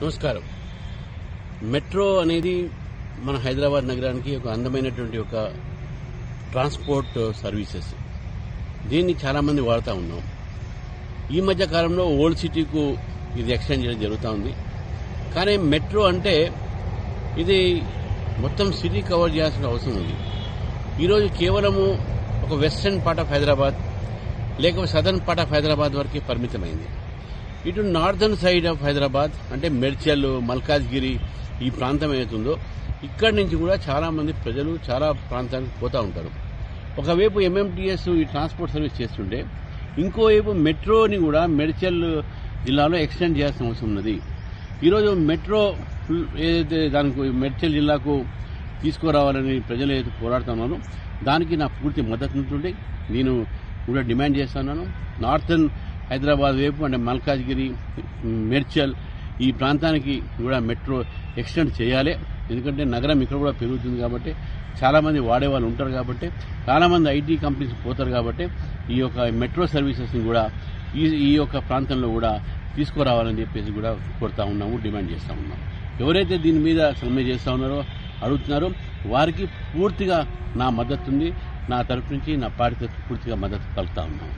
నమస్కారం. మెట్రో అనేది మన హైదరాబాద్ నగరానికి ఒక అందమైనటువంటి ఒక ట్రాన్స్పోర్ట్ సర్వీసెస్. దీన్ని చాలామంది వాడుతూ ఉన్నాం. ఈ మధ్య కాలంలో ఓల్డ్ సిటీకు ఇది ఎక్స్టెండ్ చేయడం జరుగుతూ ఉంది. కానీ మెట్రో అంటే ఇది మొత్తం సిటీ కవర్ చేయాల్సిన అవసరం ఉంది. ఈరోజు కేవలము ఒక వెస్టర్న్ పార్ట్ ఆఫ్ హైదరాబాద్ లేకపోతే సదర్న్ పార్ట్ ఆఫ్ హైదరాబాద్ వరకే పరిమితమైంది. ఇటు నార్థన్ సైడ్ ఆఫ్ హైదరాబాద్ అంటే మెడ్చల్, మల్కాజ్గిరి ఈ ప్రాంతం ఏదైతుందో ఇక్కడి నుంచి కూడా చాలామంది ప్రజలు చాలా ప్రాంతానికి పోతూ ఉంటారు. ఒకవైపు ఎంఎంటీఎస్ ఈ ట్రాన్స్పోర్ట్ సర్వీస్ చేస్తుంటే ఇంకోవైపు మెట్రోని కూడా మెడ్చల్ జిల్లాలో ఎక్స్టెండ్ చేయాల్సిన అవసరం ఉన్నది. ఈరోజు మెట్రో ఏదైతే దానికి మెడ్చల్ జిల్లాకు తీసుకురావాలని ప్రజలు ఏదైతే పోరాడుతున్నారో దానికి నా పూర్తి మద్దతు ఉంటుండే నేను కూడా డిమాండ్ చేస్తున్నాను. నార్థన్ హైదరాబాద్ వైపు అంటే మల్కాజ్గిరి, మెడ్చల్ ఈ ప్రాంతానికి కూడా మెట్రో ఎక్స్టెండ్ చేయాలి. ఎందుకంటే నగరం ఇక్కడ కూడా పెరుగుతుంది కాబట్టి చాలామంది వాడేవాళ్ళు ఉంటారు కాబట్టి చాలామంది ఐటీ కంపెనీస్ పోతారు కాబట్టి ఈ యొక్క మెట్రో సర్వీసెస్ని కూడా ఈ యొక్క ప్రాంతంలో కూడా తీసుకురావాలని చెప్పేసి కూడా కోరుతా ఉన్నాము, డిమాండ్ చేస్తూ ఉన్నాము. ఎవరైతే దీని మీద సమ్మె చేస్తూ ఉన్నారో అడుగుతున్నారో వారికి పూర్తిగా నా మద్దతు ఉంది. నా తరఫు నుంచి నా పార్టీ పూర్తిగా మద్దతు కలుపుతా ఉన్నాము.